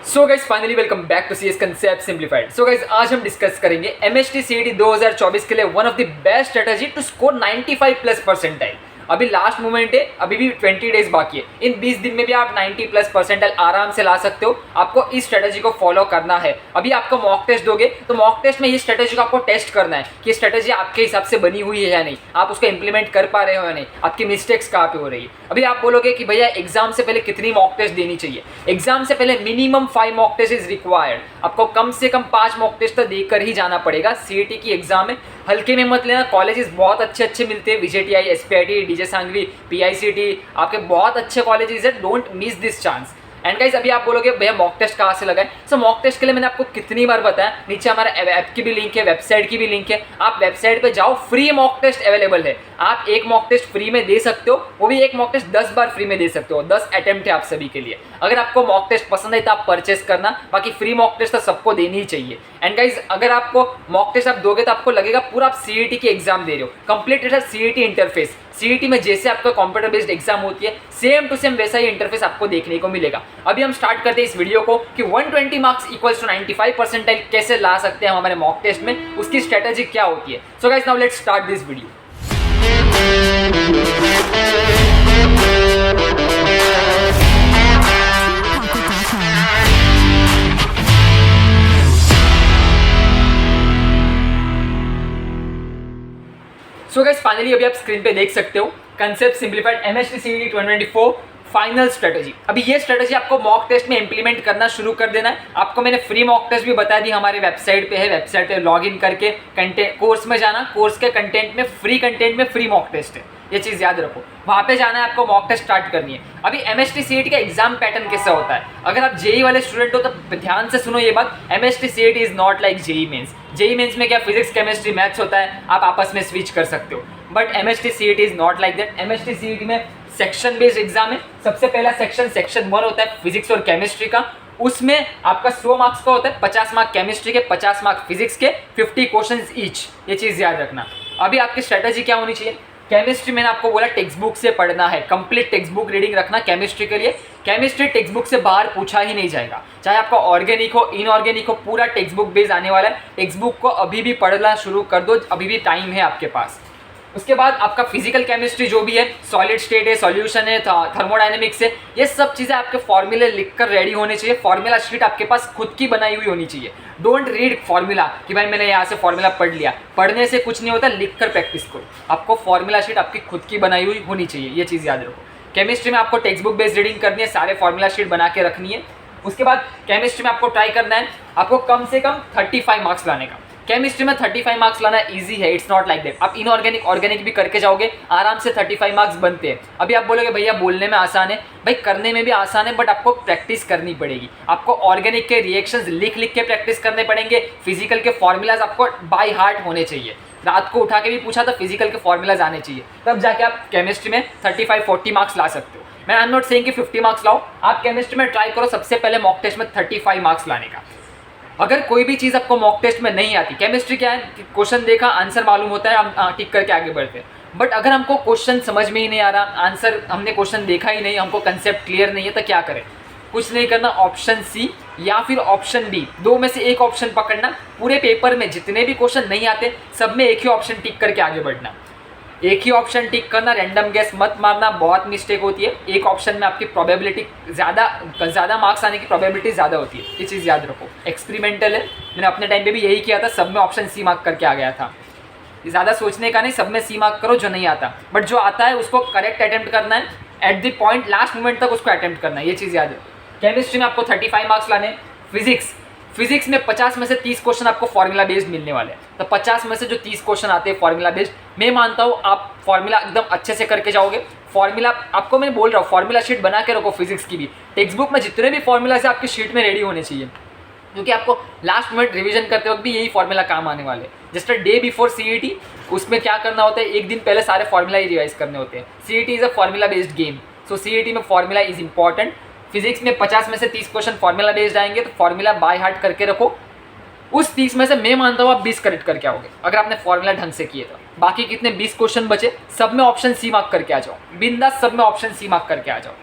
So guys finally welcome back to CS concept simplified. So guys आज हम discuss करेंगे MHT CET 2024 के लिए one of the best strategy to score 95 plus percentile. अभी last moment है, अभी भी 20 डेज बाकी है। इन 20 दिन में भी आप 90 प्लस परसेंटाइल आराम से ला सकते हो। आपको इस स्ट्रेटजी को फॉलो करना है। अभी आपको मॉक टेस्ट दोगे तो मॉक टेस्ट में ये स्ट्रेटजी को आपको टेस्ट करना है कि स्ट्रेटजी आपके हिसाब से बनी हुई है या नहीं, आप उसको इंप्लीमेंट कर पा रहे हो या नहीं, आपकी मिस्टेक्स कहाँ पे हो रही है। अभी आप बोलोगे कि भैया एग्जाम से पहले कितनी मॉक टेस्ट देनी चाहिए। एग्जाम से पहले minimum 5 mock test is required. आपको कम से कम 5 मॉक टेस्ट तो देकर ही जाना पड़ेगा। सीईटी की एग्जाम में हल्के में मत लेना। कॉलेजेस बहुत अच्छे अच्छे मिलते हैं, विजेटीआई, एसपीआईटी, डीजे सांगवी, पीआईसीटी, आपके बहुत अच्छे कॉलेजेस है। Don't miss this chance. And guys अभी आप बोलोगे भैया मॉक टेस्ट कहाँ से लगाएं। सो मॉक टेस्ट के लिए मैंने आपको कितनी बार बताया, नीचे हमारा ऐप की भी लिंक है, वेबसाइट की भी लिंक है। आप वेबसाइट पे जाओ, फ्री मॉक टेस्ट अवेलेबल है। आप एक मॉक टेस्ट फ्री में दे सकते हो, वो भी एक मॉक टेस्ट 10 बार फ्री में दे सकते हो। 10 अटेम्प्ट है आप सभी के लिए। अगर आपको मॉक टेस्ट पसंद है तो आप परचेस करना, बाकी फ्री मॉक टेस्ट तो सबको देनी ही चाहिए। एंड गाइज अगर आपको मॉक टेस्ट आप दोगे तो आपको लगेगा पूरा आप सीईटी की एग्जाम दे रहे हो। कंप्लीट सीईटी इंटरफेस, सीईटी में जैसे आपका कंप्यूटर बेस्ड एग्जाम होती है सेम टू सेम वैसा ही इंटरफेस आपको देखने को मिलेगा। अभी हम स्टार्ट करते हैं इस वीडियो को कि 120 मार्क्स इक्वल्स टू 95 परसेंटाइल कैसे ला सकते हैं हम हमारे मॉक टेस्ट में, उसकी स्ट्रेटजी क्या होती है। So guys now let's start this video. So guys finally अभी आप स्क्रीन पे देख सकते हो concept simplified MHT CET 2024 final strategy. अभी ये स्ट्रेटजी आपको मॉक टेस्ट में इंप्लीमेंट करना शुरू कर देना है। आपको मैंने फ्री मॉक टेस्ट भी बता दी, हमारे वेबसाइट पे है। वेबसाइट पे लॉग इन करके कंटेंट कोर्स में जाना, कोर्स के कंटेंट में फ्री मॉक टेस्ट है। ये चीज़ याद रखो, वहाँ पे जाना है, आपको मॉक टेस्ट स्टार्ट करनी है। अभी एमएचटी सीईटी का एग्जाम पैटर्न कैसा होता है, अगर आप जेई वाले स्टूडेंट हो तो ध्यान से सुनो ये बात। MHT CET is not like JEE Mains. JEE Mains में क्या फिजिक्स, केमिस्ट्री, मैथ्स होता है, आप आपस में स्विच कर सकते हो। But MHT CET is not like that. MHT CET में सेक्शन बेस्ड एग्जाम है। सबसे पहला सेक्शन 1 होता है फिजिक्स और केमिस्ट्री का। उसमें आपका 100 मार्क्स का होता है, 50 मार्क केमिस्ट्री के, 50 मार्क फिजिक्स के, 50 क्वेश्चंस ईच। ये चीज़ याद रखना। अभी आपकी स्ट्रेटजी क्या होनी चाहिए। केमिस्ट्री मैंने आपको बोला टेक्स्ट बुक से पढ़ना है, कंप्लीट टेक्स्ट बुक रीडिंग रखना केमिस्ट्री के लिए। केमिस्ट्री टेक्स्ट बुक से बाहर पूछा ही नहीं जाएगा, चाहे आपका ऑर्गेनिक हो, इनऑर्गेनिक हो, पूरा टेक्स्ट बुक बेस आने वाला है। टेक्स्ट बुक को अभी भी पढ़ना शुरू कर दो, अभी भी टाइम है आपके पास। उसके बाद आपका फिजिकल केमिस्ट्री जो भी है, सॉलिड स्टेट है, सॉल्यूशन है, थर्मोडायनेमिक्स है, ये सब चीज़ें आपके फॉर्मूले लिखकर रेडी होने चाहिए। फॉर्मूला शीट आपके पास खुद की बनाई हुई होनी चाहिए। डोंट रीड फॉर्मूला कि भाई मैंने यहाँ से फॉर्मूला पढ़ लिया। पढ़ने से कुछ नहीं होता, लिख कर प्रैक्टिस करो। आपको फॉर्मूला शीट आपकी खुद की बनाई हुई होनी चाहिए, ये चीज़ याद रखो। केमिस्ट्री में आपको टेक्स्ट बुक बेस्ड रीडिंग करनी है, सारे फॉर्मूला शीट बना के रखनी है। उसके बाद केमिस्ट्री में आपको ट्राई करना है, आपको कम से कम 35 मार्क्स लाने का। केमिस्ट्री में 35 मार्क्स लाना इजी है, इट्स नॉट लाइक दैट। आप इनऑर्गेनिक, ऑर्गेनिक भी करके जाओगे, आराम से 35 मार्क्स बनते हैं। अभी आप बोलोगे भैया बोलने में आसान है, भाई करने में भी आसान है, बट आपको प्रैक्टिस करनी पड़ेगी। आपको ऑर्गेनिक के रिएक्शंस लिख लिख के प्रैक्टिस करने पड़ेंगे। फिजिकल के फॉर्मूलाज आपको बाय हार्ट होने चाहिए। रात को उठा के भी पूछा तो फिजिकल के फॉर्मूलाज आने चाहिए, तब जाके आप केमिस्ट्री में 35-40 मार्क्स ला सकते हो। मैं आई एम नॉट सेइंग कि 50 मार्क्स लाओ, आप केमिस्ट्री में ट्राई करो सबसे पहले मॉक टेस्ट में 35 मार्क्स लाने का। अगर कोई भी चीज़ आपको मॉक टेस्ट में नहीं आती, केमिस्ट्री क्या है, क्वेश्चन देखा, आंसर मालूम होता है, हम टिक करके आगे बढ़ते हैं। बट अगर हमको क्वेश्चन समझ में ही नहीं आ रहा, आंसर हमने क्वेश्चन देखा ही नहीं, हमको कंसेप्ट क्लियर नहीं है, तो क्या करें। कुछ नहीं करना, ऑप्शन सी या फिर ऑप्शन डी, दो में से एक ऑप्शन पकड़ना। पूरे पेपर में जितने भी क्वेश्चन नहीं आते सब में एक ही ऑप्शन टिक करके आगे बढ़ना। एक ही ऑप्शन टिक करना, रैंडम गैस मत मारना, बहुत मिस्टेक होती है। एक ऑप्शन में आपकी प्रोबेबिलिटी ज़्यादा मार्क्स आने की प्रोबेबिलिटी ज़्यादा होती है, ये चीज़ याद रखो। एक्सपेरिमेंटल है, मैंने अपने टाइम पे भी यही किया था, सब में ऑप्शन सी मार्क करके आ गया था। ज़्यादा सोचने का नहीं, सब में सी मार्क करो जो नहीं आता, बट जो आता है उसको करेक्ट अटैम्प्ट करना है। At the point last moment तक उसको अटैम्प्ट करना है, ये चीज़ याद रखो। केमिस्ट्री में आपको 35 मार्क्स लाने। फिजिक्स में 50 में से 30 क्वेश्चन आपको फॉर्मूला बेस्ड मिलने वाले हैं। तो 50 में से जो 30 क्वेश्चन आते हैं फॉर्मूला बेस्ड, मैं मानता हूँ आप फॉर्मूला एकदम अच्छे से करके जाओगे। फॉर्मूला आपको मैं बोल रहा हूँ, फॉर्मूला शीट बना के रखो। फिजिक्स की भी टेक्स्ट बुक में जितने भी फॉर्मूलाज है आपकी शीट में रेडी होने चाहिए, क्योंकि आपको लास्ट मिनट रिवीजन करते वक्त भी यही फॉर्मूला काम आने वाले। Just a day before CET, उसमें क्या करना होता है, एक दिन पहले सारे फॉर्मूला ही रिवाइज करने होते हैं। CET is a formula based game, so CET में फॉर्मूला इज इंपॉर्टेंट। फिजिक्स में 50 में से 30 क्वेश्चन फॉर्मूला बेस्ड आएंगे, तो फॉर्मूला बाय हार्ट करके रखो। उस 30 में से मैं मानता हूँ आप 20 करेक्ट करके आओगे अगर आपने फॉर्मूला ढंग से किए तो। बाकी कितने 20 क्वेश्चन बचे, सब में ऑप्शन सी मार्क करके आ जाओ, बिंदास सब में ऑप्शन सी मार्क करके आ जाओ।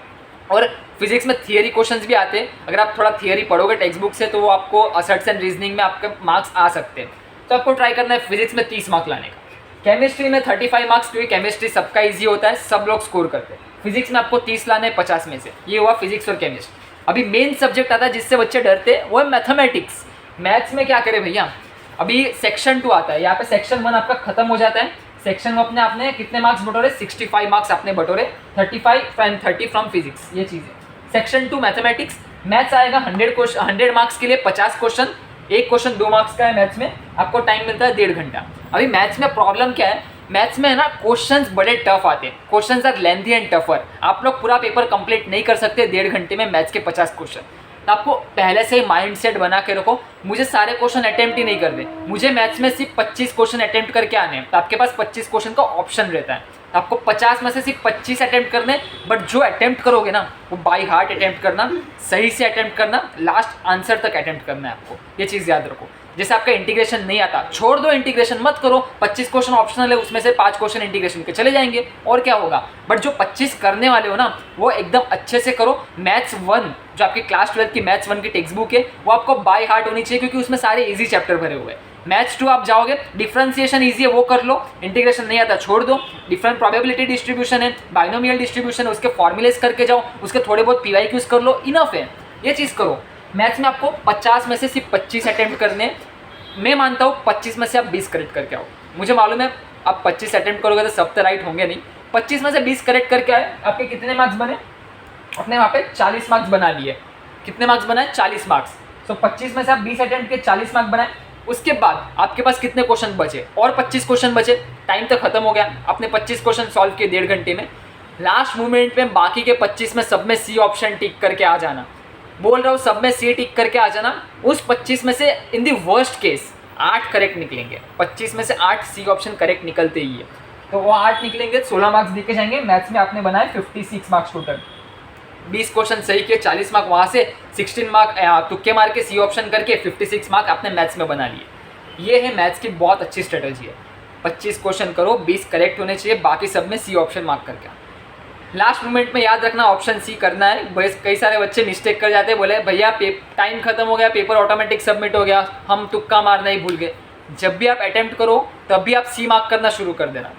और फिजिक्स में थियरी क्वेश्चंस भी आते हैं। अगर आप थोड़ा थियरी पढ़ोगे टेक्स्ट बुक से तो वो आपको असर्ट्स एंड रीजनिंग में आपके मार्क्स आ सकते हैं। तो आपको ट्राई करना है फिजिक्स में 30 मार्क्स लाने का, केमिस्ट्री में 35 मार्क्स, क्योंकि केमिस्ट्री सबका ईजी होता है, सब लोग स्कोर करते हैं। फिजिक्स में आपको 30 लाने हैं 50 में से। ये हुआ फिजिक्स और केमिस्ट्री। अभी मेन सब्जेक्ट आता है जिससे बच्चे डरते हैं, वो है मैथमेटिक्स। मैथ्स में क्या करें भैया, अभी सेक्शन 2 आता है, यहाँ पे सेक्शन 1 आपका खत्म हो जाता है। सेक्शन 1 आपने कितने मार्क्स बटोरे, 65 मार्क्स आपने बटोरे, 35 एंड 30 फ्रॉम फिजिक्स, ये चीज़ है। सेक्शन 2 मैथमेटिक्स, मैथ्स आएगा 100 मार्क्स के लिए 50 क्वेश्चन, एक क्वेश्चन 2 मार्क्स का है। मैथ्स में आपको टाइम मिलता है 1.5 घंटा। अभी मैथ्स में प्रॉब्लम क्या है, मैथ्स में है ना क्वेश्चंस बड़े टफ आते हैं, questions are lengthy and tougher. आप लोग पूरा पेपर कंप्लीट नहीं कर सकते 1.5 घंटे में मैथ्स के 50 क्वेश्चन। तो आपको पहले से ही माइंड सेट बना के रखो, मुझे सारे क्वेश्चन अटेम्प्ट ही नहीं करने, मुझे मैथ्स में सिर्फ 25 क्वेश्चन अटेम्प्ट करके आने हैं। तो आपके पास 25 क्वेश्चन का ऑप्शन रहता है, आपको 50 में से सिर्फ 25 अटेम्प्ट करने, बट जो अटेम्प्ट करोगे ना वो बाई हार्ट अटेम्प्ट करना, सही से अटेम्प्ट करना, लास्ट आंसर तक अटेम्प्ट करना है आपको, ये चीज़ याद रखो। जैसे आपका इंटीग्रेशन नहीं आता, छोड़ दो, इंटीग्रेशन मत करो, 25 क्वेश्चन ऑप्शनल है, उसमें से 5 क्वेश्चन इंटीग्रेशन के चले जाएंगे, और क्या होगा। बट जो 25 करने वाले हो ना वो एकदम अच्छे से करो। मैथ्स 1 जो आपकी क्लास 12 की मैथ्स 1 की टेक्स्ट बुक है वो आपको बाय हार्ट होनी चाहिए, क्योंकि उसमें सारे इजी चैप्टर भरे हुए हैं। मैथ्स 2 आप जाओगे, डिफरेंशिएशन इजी है वो कर लो, इंटीग्रेशन नहीं आता छोड़ दो, डिफरेंट प्रोबेबिलिटी डिस्ट्रीब्यूशन है, बाइनोमियल डिस्ट्रीब्यूशन है, उसके फॉर्मुलेस करके जाओ, उसके थोड़े बहुत PYQs कर लो, इनफ है, ये चीज़ करो। मैथ्स में आपको 50 में से सिर्फ 25 अटेम्प्ट करने, मैं मानता हूँ 25 में से आप 20 करेक्ट करके आओ। मुझे मालूम है आप 25 अटेम्प्ट करोगे तो सब तो राइट होंगे नहीं, 25 में से 20 करेक्ट करके आए, आपके कितने मार्क्स बने, अपने वहाँ पे 40 मार्क्स बना लिए। कितने मार्क्स बनाए, 40 मार्क्स। सो 25 में से आप 20 अटेम्प्ट के 40 मार्क्स बनाए। उसके बाद आपके पास कितने क्वेश्चन बचे, और 25 क्वेश्चन बचे, टाइम तो खत्म हो गया, आपने 25 क्वेश्चन सॉल्व किए 1.5 घंटे में। लास्ट मोमेंट में बाकी के 25 में सब में सी ऑप्शन टिक करके आ जाना, बोल रहा हूँ सब में सी टिक करके आ जाना। उस 25 में से इन दी वर्स्ट केस 8 करेक्ट निकलेंगे, 25 में से 8 सी ऑप्शन करेक्ट निकलते ही है, तो वो 8 निकलेंगे, 16 मार्क्स देके जाएंगे। मैथ्स में आपने बनाए 56 मार्क्स टोटल, 20 क्वेश्चन सही किए, 40 मार्क वहाँ से, 16 मार्क तुक्के मार के सी ऑप्शन करके 56 मार्क आपने मैथ्स में बना लिए। ये है मैथ्स की बहुत अच्छी स्ट्रेटजी है, 25 क्वेश्चन करो, 20 करेक्ट होने चाहिए, बाकी सब में सी ऑप्शन मार्क करके। लास्ट मोमेंट में याद रखना ऑप्शन सी करना है। कई सारे बच्चे मिस्टेक कर जाते हैं, बोले भैया टाइम खत्म हो गया, पेपर ऑटोमेटिक सबमिट हो गया, हम तुक्का मारना ही भूल गए। जब भी आप अटेम्प्ट करो तब भी आप सी मार्क करना शुरू कर देना,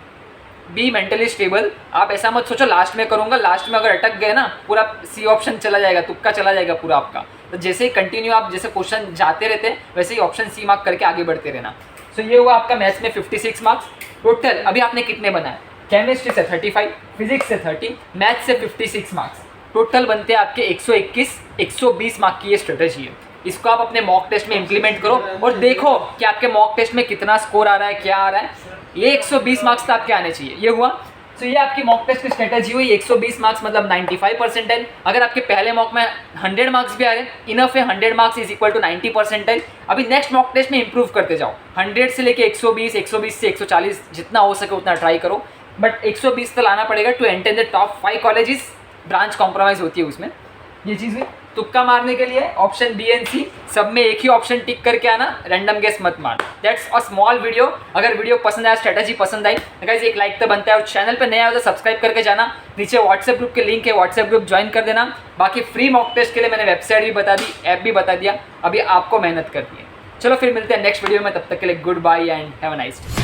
बी मेंटली स्टेबल। आप ऐसा मत सोचो लास्ट में करूँगा, लास्ट में अगर अटक गए ना पूरा सी ऑप्शन चला जाएगा, तुक्का चला जाएगा पूरा आपका। तो जैसे ही कंटिन्यू आप जैसे क्वेश्चन जाते रहते हैं वैसे ही ऑप्शन सी मार्क करके आगे बढ़ते रहना। सो ये हुआ आपका मैथ्स में 56 मार्क्स टोटल। अभी आपने कितने बनाए, केमिस्ट्री से 35, फिजिक्स से 30, मैथ्स से 56 मार्क्स, टोटल बनते हैं आपके 121, 120 मार्क की ये स्ट्रेटेजी है। इसको आप अपने मॉक टेस्ट में इंप्लीमेंट करो और देखो कि आपके मॉक टेस्ट में कितना स्कोर आ रहा है, क्या आ रहा है। ये 120 मार्क्स तो आपके आने चाहिए, ये हुआ। तो ये आपकी मॉक टेस्ट की स्ट्रेटेजी हुई। 120 मार्क्स मतलब 95 परसेंटाइल। अगर आपके पहले मॉक में 100 मार्क्स भी आ रहे हैं, इनफ है, 100 marks is equal to 90 percentile. अभी नेक्स्ट मॉक टेस्ट में इंप्रूव करते जाओ, 100 से लेके 120, 120 से 140, जितना हो सके उतना ट्राई करो, बट 120 तो लाना पड़ेगा to enter the top 5 colleges. Branch compromise होती है उसमें, ये चीज़ हुई। तुक्का मारने के लिए ऑप्शन बी एंड सी, सब में एक ही ऑप्शन टिक करके आना, रैंडम गेस मत मार। That's a small video. अगर वीडियो पसंद आया, स्ट्रेटजी पसंद आई तो गाइस एक लाइक तो बनता है, और चैनल पे नया हो तो सब्सक्राइब करके जाना। नीचे व्हाट्सएप ग्रुप के लिंक है, व्हाट्सएप ग्रुप ज्वाइन कर देना। बाकी फ्री मॉक टेस्ट के लिए मैंने वेबसाइट भी बता दी, ऐप भी बता दिया, अभी आपको मेहनत करनी है। चलो फिर मिलते हैं नेक्स्ट वीडियो में, तब तक के लिए good bye and have a nice day.